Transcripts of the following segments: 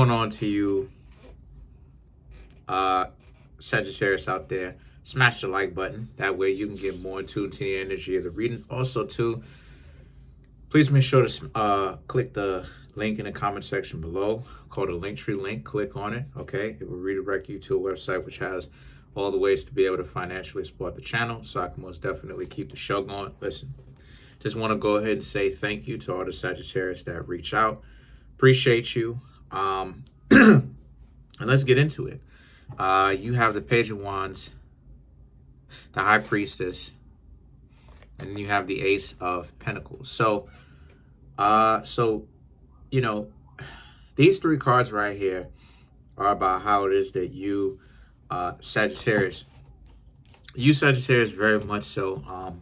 Going on to you, uh, Sagittarius out there, smash the like button. That way you can get more in tune to the energy of the reading. Also, too, please make sure to click the link in the comment section below called the Linktree link. Click on it, okay? It will redirect you to a website which has all the ways to be able to financially support the channel, so I can most definitely keep the show going. Listen, just want to go ahead and say thank you to all the Sagittarius that reach out. Appreciate you. And let's get into it. You have the Page of Wands, the High Priestess, and you have the Ace of Pentacles. So you know, these three cards right here are about how it is that you, Sagittarius, very much so,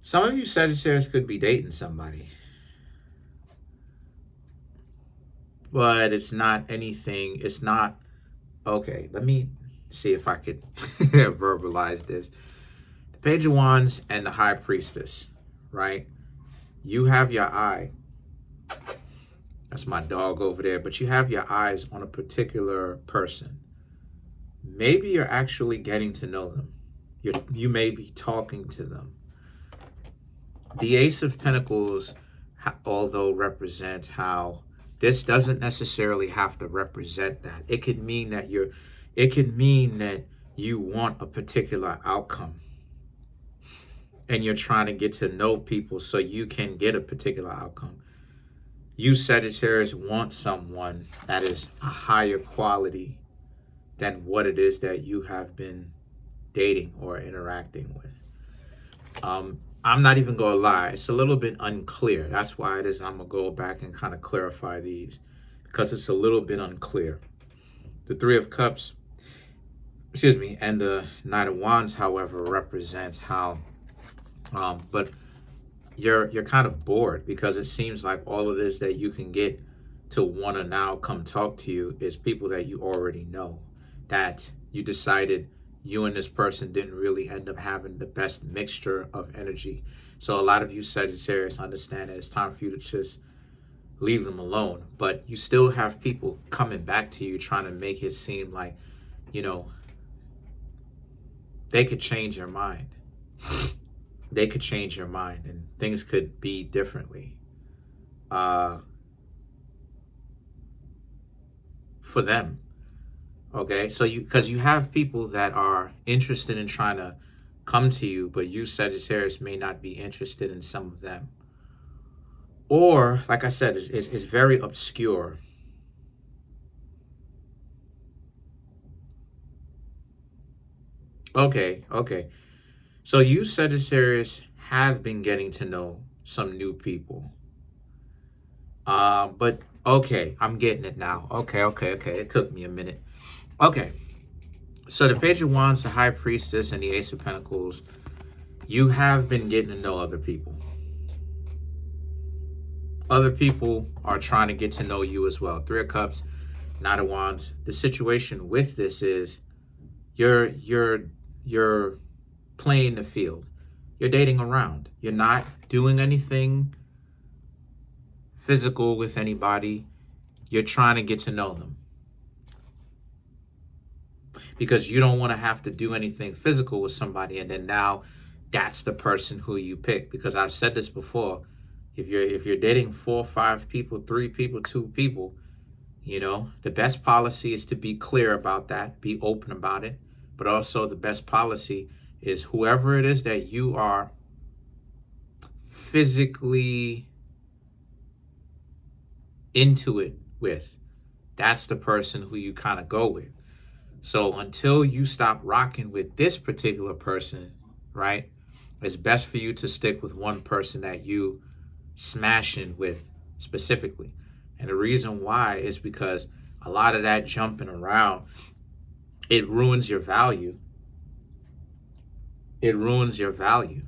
some of you Sagittarius could be dating somebody, but it's not anything. It's not, okay, let me see if I could verbalize this. The Page of Wands and the High Priestess, right? You have your eye. That's my dog over there. But you have your eyes on a particular person. Maybe you're actually getting to know them. You may be talking to them. The Ace of Pentacles, although represents how this doesn't necessarily have to represent that. It could mean that you want a particular outcome. And you're trying to get to know people so you can get a particular outcome. You Sagittarius want someone that is a higher quality than what it is that you have been dating or interacting with. I'm not even going to lie. It's a little bit unclear. That's why it is I'm going to go back and kind of clarify these, because it's a little bit unclear. The Three of Cups, and the Knight of Wands, however, represents how, but you're kind of bored, because it seems like all of this that you can get to want to now come talk to you is people that you already know, that you decided you and this person didn't really end up having the best mixture of energy. So a lot of you Sagittarius understand that it's time for you to just leave them alone. But you still have people coming back to you trying to make it seem like, they could change your mind. They could change your mind and things could be differently for them. Okay, so because you have people that are interested in trying to come to you, but you Sagittarius may not be interested in some of them. Or, like I said, it's very obscure. Okay. So you Sagittarius have been getting to know some new people. But okay, I'm getting it now. Okay. It took me a minute. Okay, so the Page of Wands, the High Priestess, and the Ace of Pentacles, you have been getting to know other people. Other people are trying to get to know you as well. Three of Cups, Knight of Wands. The situation with this is you're playing the field. You're dating around. You're not doing anything physical with anybody. You're trying to get to know them, because you don't want to have to do anything physical with somebody and then now that's the person who you pick. Because I've said this before, if you're dating 4, 5 people, 3 people, 2 people, the best policy is to be clear about that, be open about it. But also the best policy is whoever it is that you are physically into it with, that's the person who you kind of go with. So until you stop rocking with this particular person, right, it's best for you to stick with one person that you smashing with specifically. And the reason why is because a lot of that jumping around, it ruins your value. It ruins your value.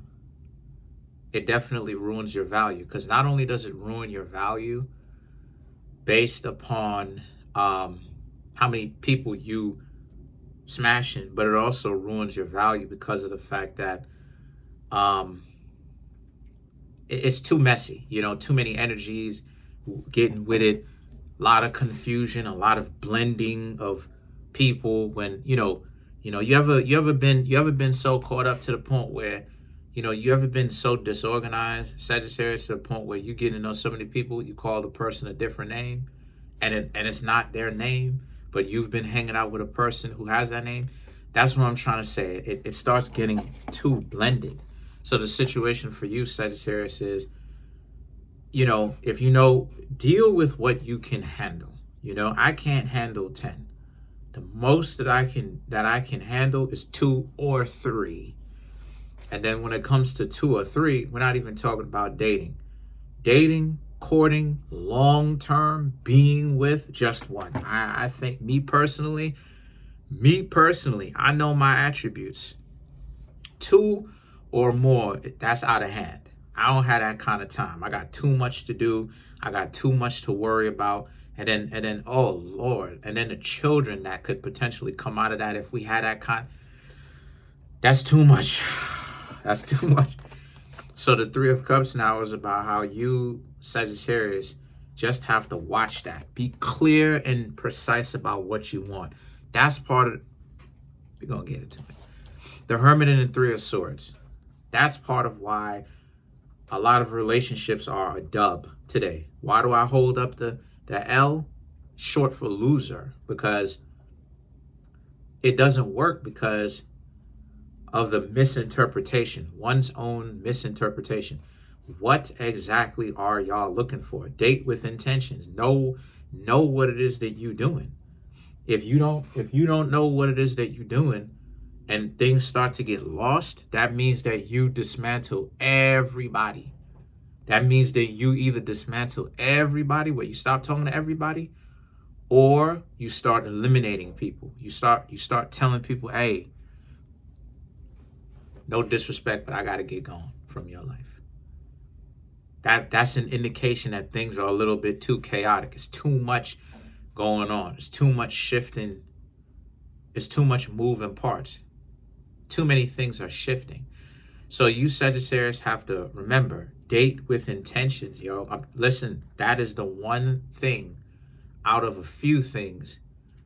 It definitely ruins your value, because not only does it ruin your value based upon how many people you smashing, but it also ruins your value because of the fact that it's too messy, too many energies getting with it, a lot of confusion, a lot of blending of people. When you ever been so caught up to the point where you ever been so disorganized, Sagittarius, to the point where you get to know so many people, you call the person a different name, and it's not their name, but you've been hanging out with a person who has that name. That's what I'm trying to say. It starts getting too blended. So the situation for you, Sagittarius, is, if deal with what you can handle. I can't handle 10. The most that I can handle is 2 or 3. And then when it comes to 2 or 3, we're not even talking about dating. Dating, courting, long term, being with just one. I think me personally, I know my attributes. 2 or more, that's out of hand. I don't have that kind of time. I got too much to do. I got too much to worry about. And then, oh Lord, and then the children that could potentially come out of that if we had that kind. That's too much. That's too much. So the 3 of Cups now is about how you, Sagittarius, just have to watch that. Be clear and precise about what you want. That's part of, we're going to get into it. The Hermit and the 3 of Swords. That's part of why a lot of relationships are a dub today. Why do I hold up the L? Short for loser. Because it doesn't work because of the misinterpretation, one's own misinterpretation. What exactly are y'all looking for? Date with intentions. Know what it is that you're doing. If you don't know what it is that you're doing, and things start to get lost, that means that you dismantle everybody. That means that you either dismantle everybody, where you stop talking to everybody, or you start eliminating people. You start telling people, hey, no disrespect, but I got to get gone from your life. That's an indication that things are a little bit too chaotic. It's too much going on. It's too much shifting. It's too much moving parts. Too many things are shifting. So you, Sagittarius, have to remember, date with intentions, yo. Listen, that is the one thing out of a few things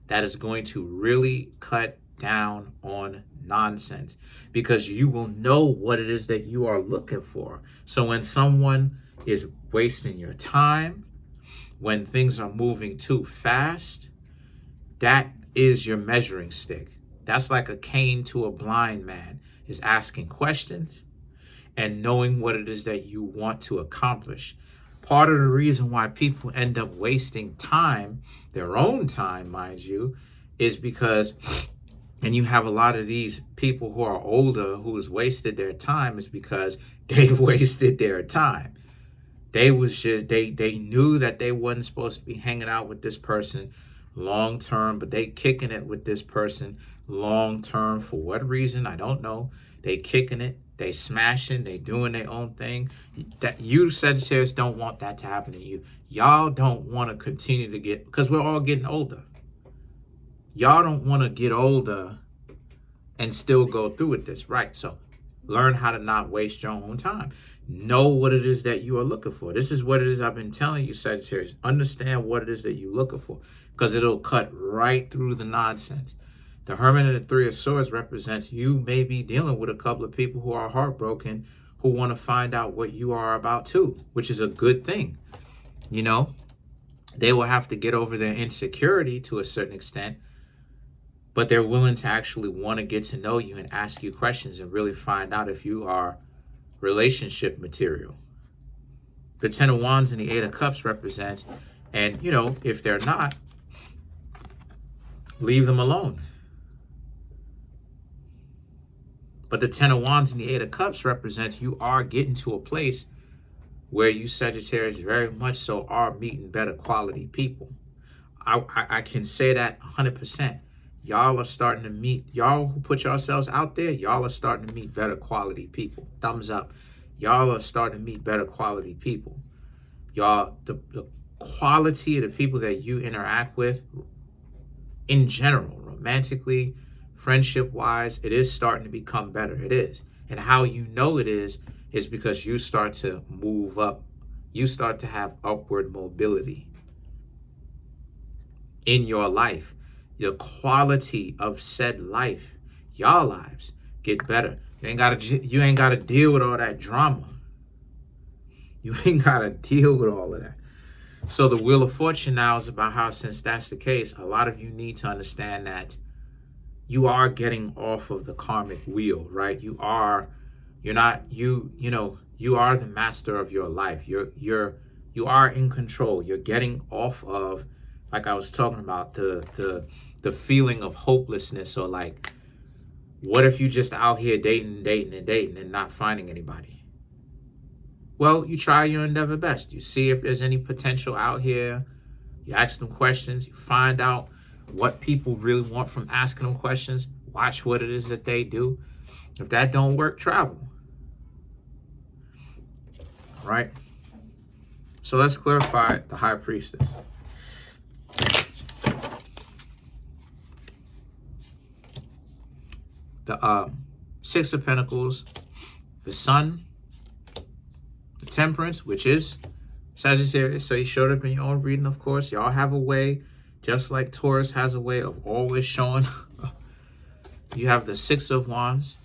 that is going to really cut down on nonsense, because you will know what it is that you are looking for. So when someone is wasting your time, when things are moving too fast, that is your measuring stick. That's like a cane to a blind man, is asking questions and knowing what it is that you want to accomplish. Part of the reason why people end up wasting time, their own time, mind you, is because, and you have a lot of these people who are older who's wasted their time, is because they've wasted their time. They knew that they wasn't supposed to be hanging out with this person long term, but they kicking it with this person long term. For what reason, I don't know. They kicking it, they smashing, they doing their own thing. That you, Sagittarius, don't want that to happen to you. Y'all don't want to continue to get, because we're all getting older. Y'all don't want to get older and still go through with this, right? So learn how to not waste your own time. Know what it is that you are looking for. This is what it is I've been telling you, Sagittarius. Understand what it is that you're looking for, because it'll cut right through the nonsense. The Hermit and the 3 of Swords represents you may be dealing with a couple of people who are heartbroken, who want to find out what you are about too, which is a good thing. They will have to get over their insecurity to a certain extent, but they're willing to actually want to get to know you and ask you questions and really find out if you are relationship material. The 10 of Wands and the 8 of Cups represents, and if they're not, leave them alone. But the 10 of Wands and the 8 of Cups represents you are getting to a place where you, Sagittarius, very much so are meeting better quality people. I can say that 100%. Y'all are starting to meet, y'all who put yourselves out there, y'all are starting to meet better quality people. Thumbs up. Y'all are starting to meet better quality people. Y'all, the quality of the people that you interact with in general, romantically, friendship-wise, it is starting to become better. It is. And how you know it is is because you start to move up. You start to have upward mobility in your life. The quality of said life, y'all lives, get better. You ain't gotta deal with all that drama. You ain't gotta deal with all of that. So the Wheel of Fortune now is about how, since that's the case, a lot of you need to understand that you are getting off of the karmic wheel, right? You are the master of your life. You are in control. You're getting off of, like I was talking about, the feeling of hopelessness, or like, what if you just out here dating and not finding anybody? Well, you try your endeavor best. You see if there's any potential out here. You ask them questions. You find out what people really want from asking them questions. Watch what it is that they do. If that don't work, travel. Right? So let's clarify the High Priestess. The Six of Pentacles, the Sun, the Temperance, which is Sagittarius. So you showed up in your own reading, of course. Y'all have a way, just like Taurus has a way of always showing. You have the Six of Wands.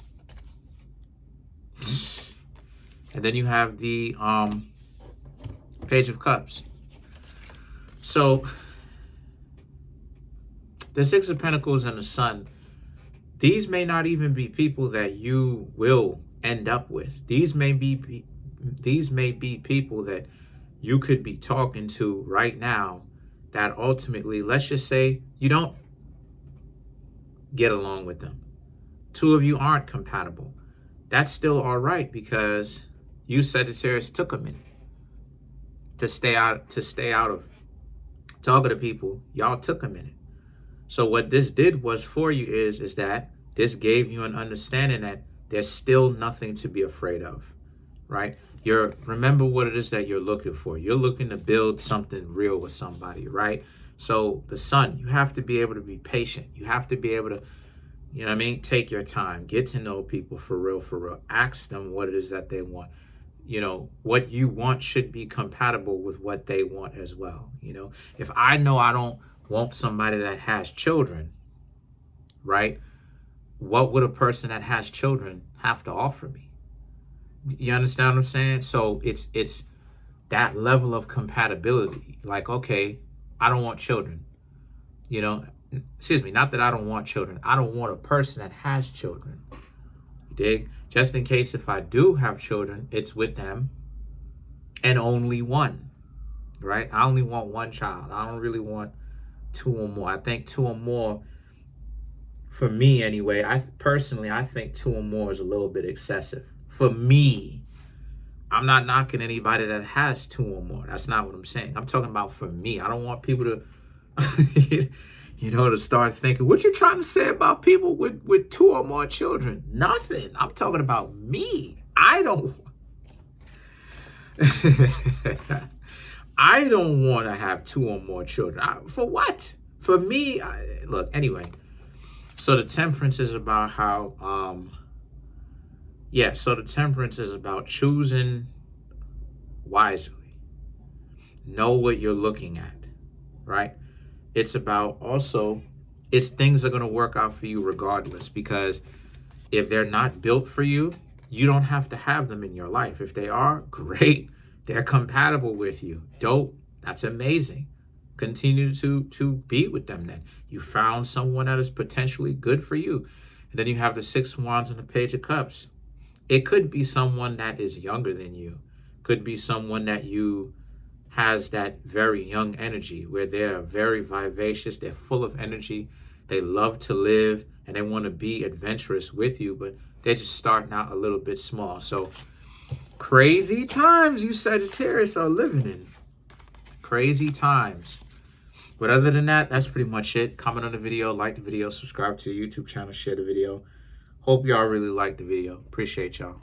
And then you have the Page of Cups. So the Six of Pentacles and the Sun, these may not even be people that you will end up with. These may be people that you could be talking to right now that ultimately, let's just say, you don't get along with them. Two of you aren't compatible. That's still all right, because you, Sagittarius, took a minute to stay out of talking to people. Y'all took a minute. So what this did was for you is that this gave you an understanding that there's still nothing to be afraid of, right? Remember what it is that you're looking for. You're looking to build something real with somebody, right? So the Sun, you have to be able to be patient. You have to be able to, you know what I mean? Take your time. Get to know people for real, for real. Ask them what it is that they want. You know, what you want should be compatible with what they want as well. You know, if I know I don't want somebody that has children, right? What would a person that has children have to offer me? You understand what I'm saying? So it's that level of compatibility. Like, okay, I don't want children. You know, excuse me, not that I don't want children. I don't want a person that has children. You dig? Just in case if I do have children, it's with them and only one, right? I only want one child. I don't really want two or more. I think two or more, for me anyway, I think two or more is a little bit excessive. For me, I'm not knocking anybody that has two or more. That's not what I'm saying. I'm talking about for me. I don't want people to, to start thinking, what you trying to say about people with two or more children? Nothing. I'm talking about me. I don't want to have two or more children. For what? For me, look, anyway. So the Temperance is about how, so the Temperance is about choosing wisely. Know what you're looking at, right? It's about also, things are going to work out for you regardless, because if they're not built for you, you don't have to have them in your life. If they are, great. They're compatible with you. Dope. That's amazing. Continue to be with them then. You found someone that is potentially good for you. And then you have the Six of Wands and the Page of Cups. It could be someone that is younger than you. Could be someone that has that very young energy, where they're very vivacious, they're full of energy, they love to live, and they want to be adventurous with you, but they're just starting out a little bit small. So crazy times you Sagittarius are living in. Crazy times. But other than that, that's pretty much it. Comment on the video, like the video, subscribe to the YouTube channel, share the video. Hope y'all really liked the video. Appreciate y'all.